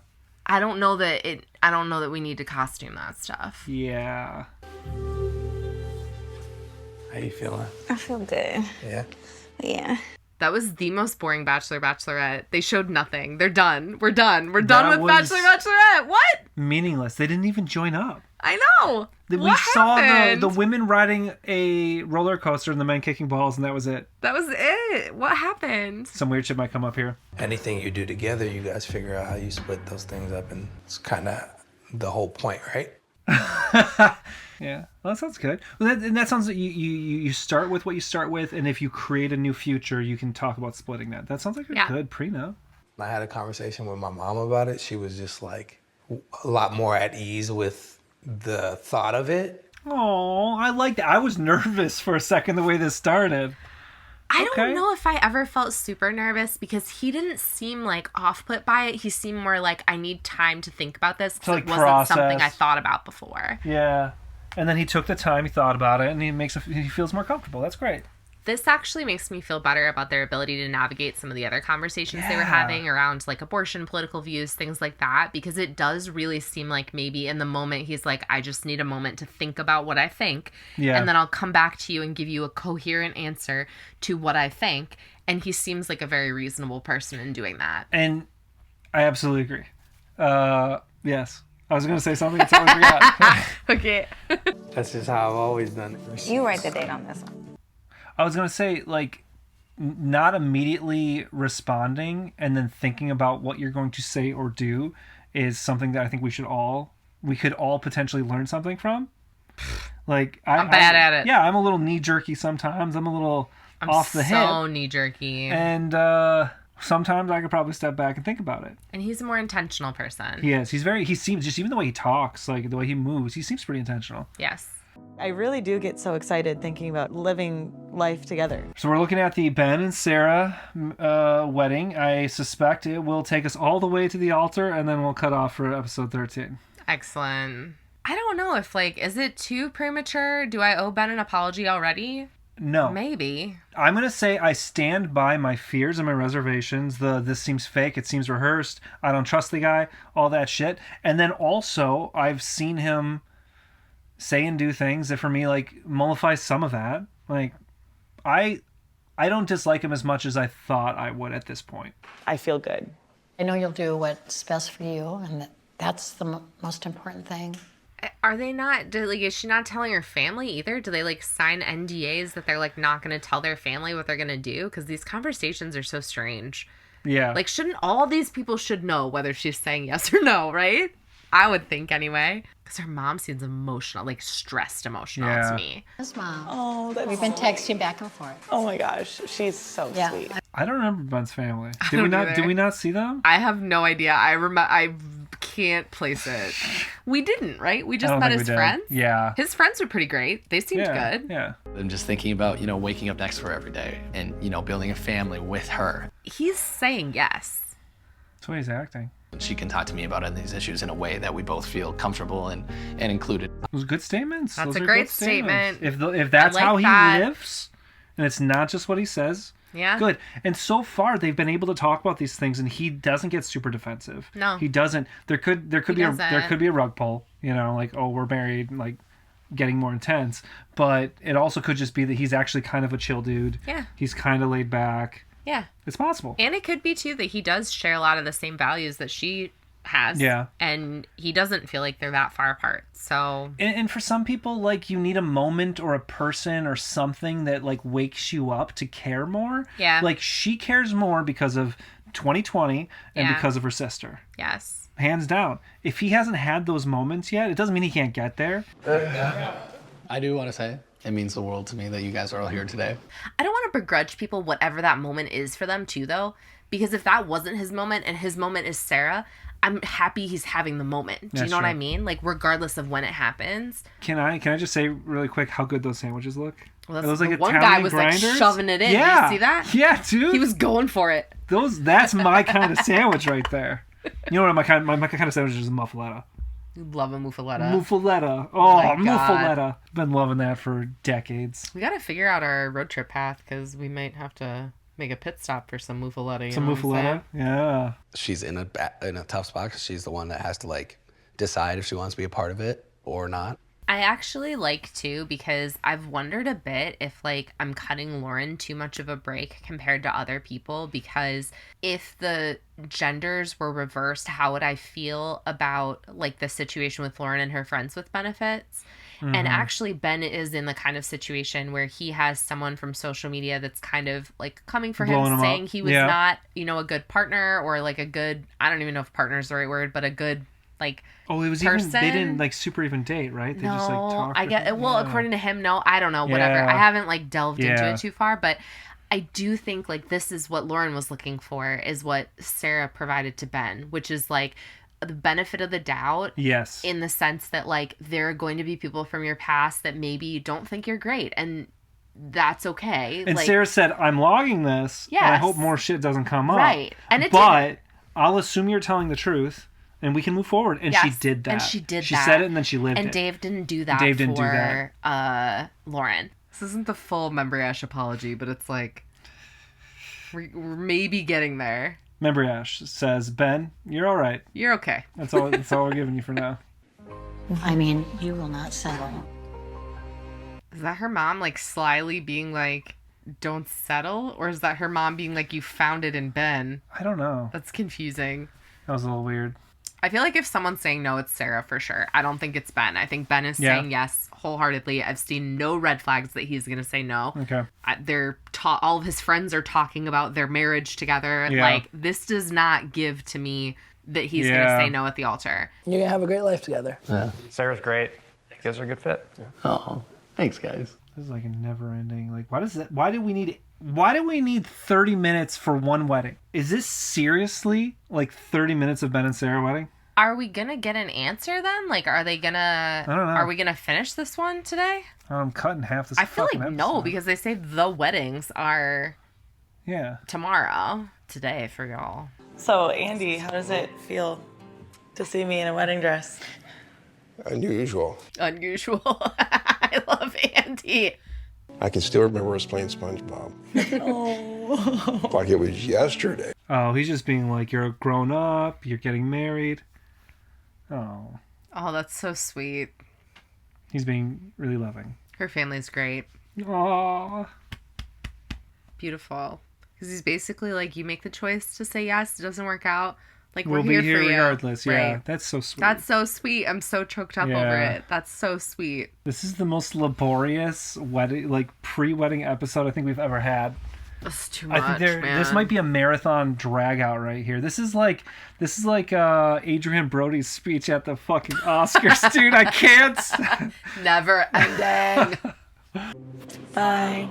[SPEAKER 1] I don't know that we need to costume that stuff.
[SPEAKER 2] Yeah.
[SPEAKER 9] How you feeling?
[SPEAKER 10] I feel good.
[SPEAKER 9] Yeah.
[SPEAKER 10] Yeah.
[SPEAKER 1] That was the most boring Bachelorette. They showed nothing. They're done. We're done. We're done with
[SPEAKER 2] was
[SPEAKER 1] Bachelorette. What?
[SPEAKER 2] Meaningless. They didn't even join up.
[SPEAKER 1] I know.
[SPEAKER 2] We saw the women riding a roller coaster and the men kicking balls, and that was it.
[SPEAKER 1] That was it. What happened?
[SPEAKER 2] Some weird shit might come up here.
[SPEAKER 9] Anything you do together, you guys figure out how you split those things up, and it's kind of the whole point, right?
[SPEAKER 2] Yeah, well, that sounds good. Well, that sounds like you start with what you start with, and if you create a new future, you can talk about splitting that. That sounds like a good prenup.
[SPEAKER 9] I had a conversation with my mom about it. She was just like a lot more at ease with the thought of it.
[SPEAKER 2] Oh, I like that. I was nervous for a second the way this started.
[SPEAKER 1] I don't know if I ever felt super nervous because he didn't seem like off-put by it. He seemed more like, I need time to think about this because it wasn't something I thought about before.
[SPEAKER 2] Yeah. And then he took the time, he thought about it, and he feels more comfortable. That's great.
[SPEAKER 1] This actually makes me feel better about their ability to navigate some of the other conversations they were having around like abortion, political views, things like that, because it does really seem like maybe in the moment he's like, I just need a moment to think about what I think, and then I'll come back to you and give you a coherent answer to what I think. And he seems like a very reasonable person in doing that.
[SPEAKER 2] And I absolutely agree. Yes. I was going to say something, I totally forgot.
[SPEAKER 1] Okay.
[SPEAKER 9] That's just how I've always done it.
[SPEAKER 10] You write the date on this one.
[SPEAKER 2] I was going to say, like, not immediately responding and then thinking about what you're going to say or do is something that I think we could all potentially learn something from. Like,
[SPEAKER 1] I'm bad at it.
[SPEAKER 2] Yeah, I'm a little knee-jerky sometimes. I'm a little off the hip.
[SPEAKER 1] I'm so knee-jerky.
[SPEAKER 2] And sometimes I could probably step back and think about it.
[SPEAKER 1] And he's a more intentional person.
[SPEAKER 2] He is. He seems, just even the way he talks, like the way he moves, he seems pretty intentional.
[SPEAKER 1] Yes.
[SPEAKER 8] I really do get so excited thinking about living life together.
[SPEAKER 2] So we're looking at the Ben and Sarah wedding. I suspect it will take us all the way to the altar, and then we'll cut off for episode 13.
[SPEAKER 1] Excellent. I don't know if, like, is it too premature? Do I owe Ben an apology already?
[SPEAKER 2] No.
[SPEAKER 1] Maybe.
[SPEAKER 2] I'm going to say I stand by my fears and my reservations. This seems fake. It seems rehearsed. I don't trust the guy. All that shit. And then also, I've seen him say and do things that for me, like, mollify some of that. Like, I don't dislike him as much as I thought I would at this point.
[SPEAKER 8] I feel good.
[SPEAKER 12] I know you'll do what's best for you, and that's the most important thing.
[SPEAKER 1] Are they not, is she not telling her family either? Do they, like, sign NDAs that they're, like, not going to tell their family what they're going to do? Because these conversations are so strange.
[SPEAKER 2] Yeah.
[SPEAKER 1] Like, shouldn't all these people should know whether she's saying yes or no, right? I would think anyway. Because her mom seems emotional, like stressed emotional to me.
[SPEAKER 12] His mom.
[SPEAKER 7] Oh, that's
[SPEAKER 12] We've been texting back and forth.
[SPEAKER 7] Oh my gosh, she's so sweet.
[SPEAKER 2] I don't remember Ben's family.
[SPEAKER 1] I
[SPEAKER 2] Did we
[SPEAKER 1] don't
[SPEAKER 2] not?
[SPEAKER 1] either.
[SPEAKER 2] Did we not see them?
[SPEAKER 1] I have no idea. I can't place it. We didn't, right? We
[SPEAKER 2] I
[SPEAKER 1] just
[SPEAKER 2] don't
[SPEAKER 1] met
[SPEAKER 2] think
[SPEAKER 1] his
[SPEAKER 2] we did.
[SPEAKER 1] friends.
[SPEAKER 2] Yeah.
[SPEAKER 1] His friends were pretty great. They seemed good.
[SPEAKER 2] Yeah.
[SPEAKER 13] I'm just thinking about, waking up next to her every day and, building a family with her.
[SPEAKER 1] He's saying yes.
[SPEAKER 2] That's why he's acting.
[SPEAKER 13] And she can talk to me about these issues in a way that we both feel comfortable and included.
[SPEAKER 2] Those are good statements.
[SPEAKER 1] That's
[SPEAKER 2] Those
[SPEAKER 1] a
[SPEAKER 2] are
[SPEAKER 1] great
[SPEAKER 2] good statements.
[SPEAKER 1] statement.
[SPEAKER 2] If that's
[SPEAKER 1] I like
[SPEAKER 2] how he
[SPEAKER 1] that.
[SPEAKER 2] lives, and it's not just what he says,
[SPEAKER 1] Yeah.
[SPEAKER 2] good. And so far, they've been able to talk about these things, and he doesn't get super defensive.
[SPEAKER 1] No.
[SPEAKER 2] He doesn't. There could be there could be a rug pull. Like, oh, we're married, like getting more intense. But it also could just be that he's actually kind of a chill dude.
[SPEAKER 1] Yeah.
[SPEAKER 2] He's kind of laid back.
[SPEAKER 1] Yeah.
[SPEAKER 2] It's possible.
[SPEAKER 1] And it could be, too, that he does share a lot of the same values that she has.
[SPEAKER 2] Yeah.
[SPEAKER 1] And he doesn't feel like they're that far apart. So.
[SPEAKER 2] And for some people, like, you need a moment or a person or something that, like, wakes you up to care more.
[SPEAKER 1] Yeah.
[SPEAKER 2] Like, she cares more because of 2020 and
[SPEAKER 1] Yeah.
[SPEAKER 2] because of her sister.
[SPEAKER 1] Yes.
[SPEAKER 2] Hands down. If he hasn't had those moments yet, it doesn't mean he can't get there.
[SPEAKER 13] I do want to say it means the world to me that you guys are all here today.
[SPEAKER 1] I don't want to begrudge people whatever that moment is for them, too, though. Because if that wasn't his moment and his moment is Sarah, I'm happy he's having the moment. Do you
[SPEAKER 2] That's
[SPEAKER 1] know what I
[SPEAKER 2] true.
[SPEAKER 1] mean? Like, regardless of when it happens.
[SPEAKER 2] Can I just say really quick how good those sandwiches look?
[SPEAKER 1] Well,
[SPEAKER 2] It was like
[SPEAKER 1] the one
[SPEAKER 2] Italian
[SPEAKER 1] guy was
[SPEAKER 2] grinders.
[SPEAKER 1] like shoving it in.
[SPEAKER 2] Yeah.
[SPEAKER 1] Did you see that?
[SPEAKER 2] Yeah, dude.
[SPEAKER 1] He was going for it.
[SPEAKER 2] That's my kind of sandwich right there. You know what my kind of sandwich is? A muffaletta.
[SPEAKER 1] You love a muffaletta.
[SPEAKER 2] Muffaletta. Oh,
[SPEAKER 1] my God.
[SPEAKER 2] muffaletta. Been loving that for decades.
[SPEAKER 1] We got to figure out our road trip path because we might have to make a pit stop for some muffaletta. You
[SPEAKER 2] Some
[SPEAKER 1] know what I'm
[SPEAKER 2] muffaletta. Yeah.
[SPEAKER 14] She's in a tough spot because she's the one that has to like decide if she wants to be a part of it or not.
[SPEAKER 1] I actually like too because I've wondered a bit if like I'm cutting Lauren too much of a break compared to other people, because if the genders were reversed, how would I feel about like the situation with Lauren and her friends with benefits? And actually Ben is in the kind of situation where he has someone from social media that's kind of like coming for
[SPEAKER 2] Blowing
[SPEAKER 1] him,
[SPEAKER 2] him
[SPEAKER 1] saying
[SPEAKER 2] up.
[SPEAKER 1] he was
[SPEAKER 2] Yeah.
[SPEAKER 1] not, a good partner or like a good, I don't even know if partner is the right word, but a good like
[SPEAKER 2] Oh, it was
[SPEAKER 1] person.
[SPEAKER 2] even, they didn't like super even date, right? They
[SPEAKER 1] No,
[SPEAKER 2] just like talked.
[SPEAKER 1] I get well, according to him, no, I don't know, whatever.
[SPEAKER 2] Yeah.
[SPEAKER 1] I haven't like delved into
[SPEAKER 2] Yeah.
[SPEAKER 1] it too far, but I do think like this is what Lauren was looking for, is what Sarah provided to Ben, which is like the benefit of the doubt.
[SPEAKER 2] Yes.
[SPEAKER 1] In the sense that like there are going to be people from your past that maybe you don't think you're great, and that's okay.
[SPEAKER 2] And
[SPEAKER 1] like,
[SPEAKER 2] Sarah said, "I'm logging this, and I
[SPEAKER 1] Yes.
[SPEAKER 2] hope more shit doesn't come up."
[SPEAKER 1] Right. And it
[SPEAKER 2] but
[SPEAKER 1] didn't.
[SPEAKER 2] I'll assume you're telling the truth, and we can move forward. And she
[SPEAKER 1] Yes,
[SPEAKER 2] did that.
[SPEAKER 1] And she did
[SPEAKER 2] She
[SPEAKER 1] that.
[SPEAKER 2] said it, and then she lived
[SPEAKER 1] and
[SPEAKER 2] it.
[SPEAKER 1] Dave didn't do that.
[SPEAKER 2] Dave didn't do
[SPEAKER 1] for,
[SPEAKER 2] that.
[SPEAKER 1] Lauren. This isn't the full membriash apology, but it's like we're maybe getting there.
[SPEAKER 2] Membriash says, "Ben, you're all right.
[SPEAKER 1] You're okay.
[SPEAKER 2] That's all. That's all we're giving you for now."
[SPEAKER 12] I mean, you will not settle.
[SPEAKER 1] Is that her mom like slyly being like, "Don't settle," or is that her mom being like, "You found it in Ben"?
[SPEAKER 2] I don't know.
[SPEAKER 1] That's confusing.
[SPEAKER 2] That was a little weird.
[SPEAKER 1] I feel like if someone's saying no, it's Sarah for sure. I don't think it's Ben. I think Ben is
[SPEAKER 2] Yeah.
[SPEAKER 1] saying yes wholeheartedly. I've seen no red flags that he's going to say no.
[SPEAKER 2] Okay.
[SPEAKER 1] All of his friends are talking about their marriage together.
[SPEAKER 2] Yeah.
[SPEAKER 1] Like, this does not give to me that he's going to
[SPEAKER 2] Yeah.
[SPEAKER 1] say no at the altar.
[SPEAKER 15] You're gonna have a great life together.
[SPEAKER 13] Yeah.
[SPEAKER 3] Sarah's great. You guys are a good fit.
[SPEAKER 13] Oh, thanks, guys.
[SPEAKER 2] This is like a never ending. Like, why does that? Why do we need 30 minutes for one wedding? Is this seriously like 30 minutes of Ben and Sarah wedding?
[SPEAKER 1] Are we going to get an answer then? Like, are they going to...
[SPEAKER 2] I don't know.
[SPEAKER 1] Are we going to finish this one today?
[SPEAKER 2] I'm cutting half this.
[SPEAKER 1] I feel like
[SPEAKER 2] fucking
[SPEAKER 1] no,
[SPEAKER 2] episode.
[SPEAKER 1] because they say the weddings are
[SPEAKER 2] Yeah.
[SPEAKER 1] tomorrow. Today for y'all.
[SPEAKER 7] So, Andy, how does it feel to see me in a wedding dress?
[SPEAKER 16] Unusual.
[SPEAKER 1] Unusual. I love Andy.
[SPEAKER 16] I can still remember us playing SpongeBob.
[SPEAKER 7] Oh.
[SPEAKER 16] Like it was yesterday.
[SPEAKER 2] Oh, he's just being like, you're a grown up, you're getting married. Oh.
[SPEAKER 1] Oh, that's so sweet.
[SPEAKER 2] He's being really loving.
[SPEAKER 1] Her family's great.
[SPEAKER 2] Oh.
[SPEAKER 1] Beautiful. Because he's basically like, you make the choice to say yes, it doesn't work out. Like,
[SPEAKER 2] We'll
[SPEAKER 1] we're
[SPEAKER 2] be
[SPEAKER 1] here
[SPEAKER 2] here
[SPEAKER 1] for you.
[SPEAKER 2] regardless. Yeah,
[SPEAKER 1] Right.
[SPEAKER 2] that's so sweet.
[SPEAKER 1] That's so sweet. I'm so choked up over
[SPEAKER 2] Yeah.
[SPEAKER 1] it. That's so sweet.
[SPEAKER 2] This is the most laborious wedding, like pre-wedding episode I think we've ever had.
[SPEAKER 1] That's too much,
[SPEAKER 2] this
[SPEAKER 1] man.
[SPEAKER 2] might be a marathon drag out right here. This is like Adrian Brody's speech at the fucking Oscars, dude. I can't.
[SPEAKER 1] Never ending.
[SPEAKER 8] Bye.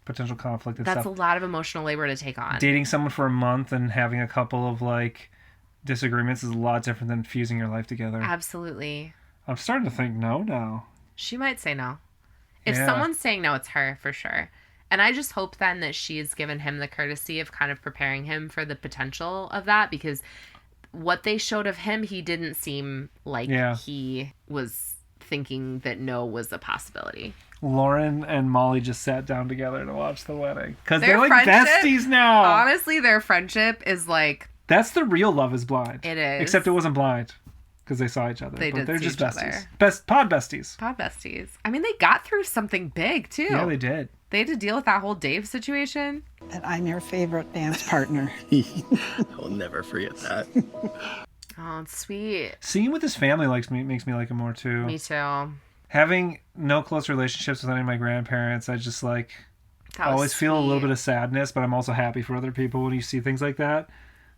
[SPEAKER 2] Potential conflict and
[SPEAKER 1] That's
[SPEAKER 2] stuff.
[SPEAKER 1] a lot of emotional labor to take on.
[SPEAKER 2] Dating someone for a month and having a couple of like disagreements is a lot different than fusing your life together.
[SPEAKER 1] Absolutely.
[SPEAKER 2] I'm starting to think no now.
[SPEAKER 1] She might say no. If
[SPEAKER 2] Yeah.
[SPEAKER 1] someone's saying no, it's her for sure. And I just hope then that she's given him the courtesy of kind of preparing him for the potential of that, because what they showed of him, he didn't seem like he was thinking that no was a possibility.
[SPEAKER 2] Lauren and Molly just sat down together to watch the wedding because they're like
[SPEAKER 1] friendship-
[SPEAKER 2] besties now.
[SPEAKER 1] Honestly, their friendship is like...
[SPEAKER 2] That's the real Love Is Blind.
[SPEAKER 1] It is.
[SPEAKER 2] Except it wasn't blind because they saw each other.
[SPEAKER 1] They
[SPEAKER 2] but
[SPEAKER 1] did
[SPEAKER 2] they're
[SPEAKER 1] see
[SPEAKER 2] just
[SPEAKER 1] each
[SPEAKER 2] besties.
[SPEAKER 1] other.
[SPEAKER 2] Pod besties.
[SPEAKER 1] Pod besties. I mean, they got through something big, too.
[SPEAKER 2] Yeah, they did.
[SPEAKER 1] They had to deal with that whole Dave situation.
[SPEAKER 15] And I'm your favorite dance partner.
[SPEAKER 13] I'll never forget that.
[SPEAKER 1] Oh, it's sweet.
[SPEAKER 2] Seeing what this family makes me like him more too.
[SPEAKER 1] Me too.
[SPEAKER 2] Having no close relationships with any of my grandparents, I just like
[SPEAKER 1] That was
[SPEAKER 2] always feel a little
[SPEAKER 1] sweet.
[SPEAKER 2] bit of sadness, but I'm also happy for other people when you see things like that.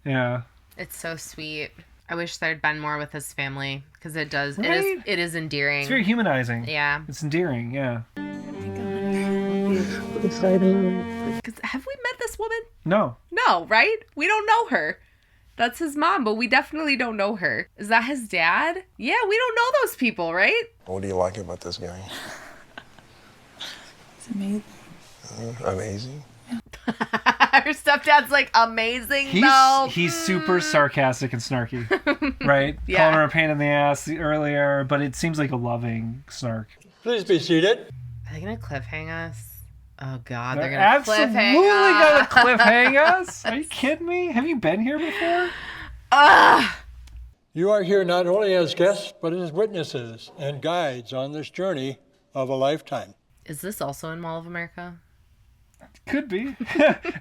[SPEAKER 2] Yeah.
[SPEAKER 1] It's so sweet. I wish there'd been more with his family, because it does.
[SPEAKER 2] Right?
[SPEAKER 1] It is endearing.
[SPEAKER 2] It's very humanizing.
[SPEAKER 1] Yeah.
[SPEAKER 2] It's endearing, yeah.
[SPEAKER 1] 'Cause have we met this woman?
[SPEAKER 2] No.
[SPEAKER 1] No, right? We don't know her. That's his mom, but we definitely don't know her. Is that his dad? Yeah, we don't know those people, right?
[SPEAKER 16] What do you like about this guy?
[SPEAKER 15] It's amazing.
[SPEAKER 16] Amazing.
[SPEAKER 1] Her stepdad's like amazing, though.
[SPEAKER 2] He's super sarcastic and snarky, right?
[SPEAKER 1] Yeah.
[SPEAKER 2] Calling her a pain in the ass earlier, but it seems like a loving snark.
[SPEAKER 17] Please be seated.
[SPEAKER 1] Are they gonna cliffhang us? Oh God,
[SPEAKER 2] They're
[SPEAKER 1] they're gonna
[SPEAKER 2] absolutely
[SPEAKER 1] cliffhang
[SPEAKER 2] gonna
[SPEAKER 1] us.
[SPEAKER 2] cliffhang us. Are you kidding me? Have you been here before?
[SPEAKER 17] You are here not only as guests, but as witnesses and guides on this journey of a lifetime.
[SPEAKER 1] Is this also in Mall of America?
[SPEAKER 2] Could be.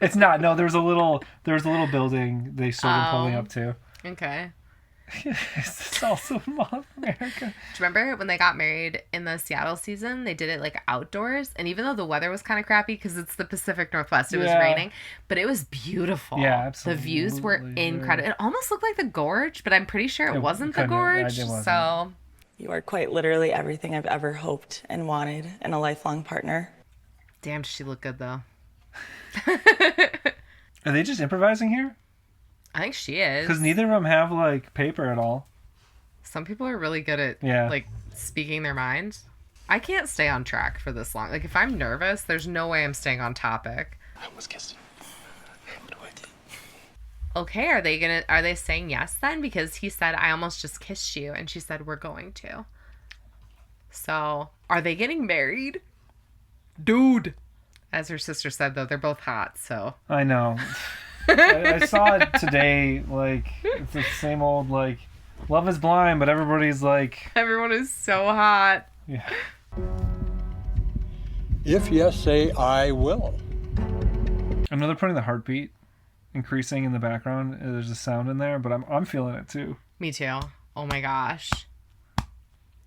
[SPEAKER 2] It's not. No, there was a little building they started pulling up to.
[SPEAKER 1] Okay.
[SPEAKER 2] Is this also Mall of America?
[SPEAKER 1] Do you remember when they got married in the Seattle season? They did it like outdoors, and even though the weather was kind of crappy because it's the Pacific Northwest, it was raining, but it was beautiful.
[SPEAKER 2] Yeah, absolutely.
[SPEAKER 1] The views were incredible. It almost looked like the gorge, but I'm pretty sure it wasn't the gorge. So
[SPEAKER 8] You are quite literally everything I've ever hoped and wanted in a lifelong partner.
[SPEAKER 1] damn, does she look good though.
[SPEAKER 2] Are they just improvising here?
[SPEAKER 1] I think she is.
[SPEAKER 2] Because neither of them have like paper at all.
[SPEAKER 1] Some people are really good at like speaking their mind. I can't stay on track for this long. Like if I'm nervous, there's no way I'm staying on topic.
[SPEAKER 13] I was kissing. What do I do?
[SPEAKER 1] Okay, are they saying yes then? Because he said, I almost just kissed you, and she said, we're going to. So, are they getting married? Dude. As her sister said, though, they're both hot, so.
[SPEAKER 2] I know. I saw it today. Like it's the same old like Love Is Blind, but everybody's like
[SPEAKER 1] everyone is so hot.
[SPEAKER 2] Yeah.
[SPEAKER 17] If yes, say I will.
[SPEAKER 2] I know they're putting the heartbeat increasing in the background. There's a sound in there, but I'm feeling it too.
[SPEAKER 1] Me too. Oh my gosh.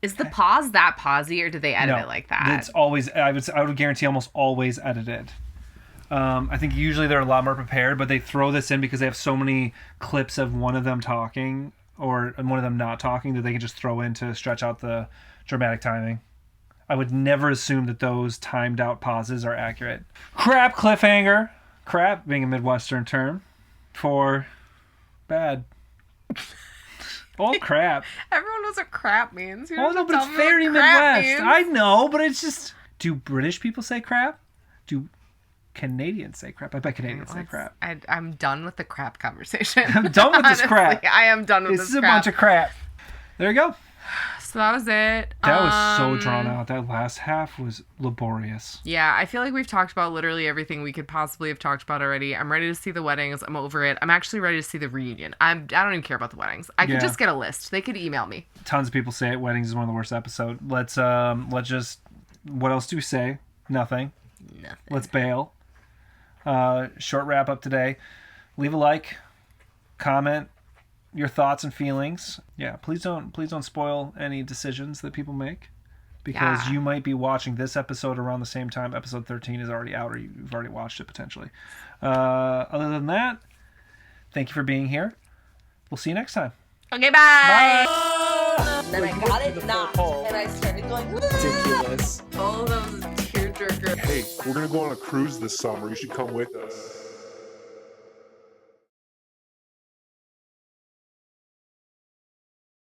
[SPEAKER 1] Is the pause that pausey, or do they edit it like that?
[SPEAKER 2] It's always. I would guarantee almost always edited. I think usually they're a lot more prepared, but they throw this in because they have so many clips of one of them talking or one of them not talking that they can just throw in to stretch out the dramatic timing. I would never assume that those timed out pauses are accurate. Crap cliffhanger. Crap being a Midwestern term for bad. Oh, crap.
[SPEAKER 1] Everyone knows what crap means.
[SPEAKER 2] Oh, no, but it's very Midwest. I know, but it's just... Do British people say crap? Do Canadians say crap? I bet Canadians say crap.
[SPEAKER 1] I'm done with the crap conversation.
[SPEAKER 2] I'm done with this crap.
[SPEAKER 1] I am done with this crap.
[SPEAKER 2] This is a bunch of crap. There you go.
[SPEAKER 1] So that was it.
[SPEAKER 2] That was so drawn out. That last half was laborious.
[SPEAKER 1] Yeah, I feel like we've talked about literally everything we could possibly have talked about already. I'm ready to see the weddings. I'm over it. I'm actually ready to see the reunion. I don't even care about the weddings. I could just get a list. They could email me.
[SPEAKER 2] Tons of people say it. Weddings is one of the worst episodes. Let's just... What else do we say? Nothing. Let's bail. Short wrap up today. Leave a like. Comment your thoughts and feelings. Yeah, please don't spoil any decisions that people make. because you might be watching this episode around the same time episode 13 is already out, or you've already watched it potentially. Other than that, thank you for being here. We'll see you next time.
[SPEAKER 1] Okay, bye.
[SPEAKER 18] Then I got it knocked, and I started going,
[SPEAKER 19] ridiculous.
[SPEAKER 1] All those tearjerker.
[SPEAKER 20] Hey, we're gonna go on a cruise this summer. You should come with us.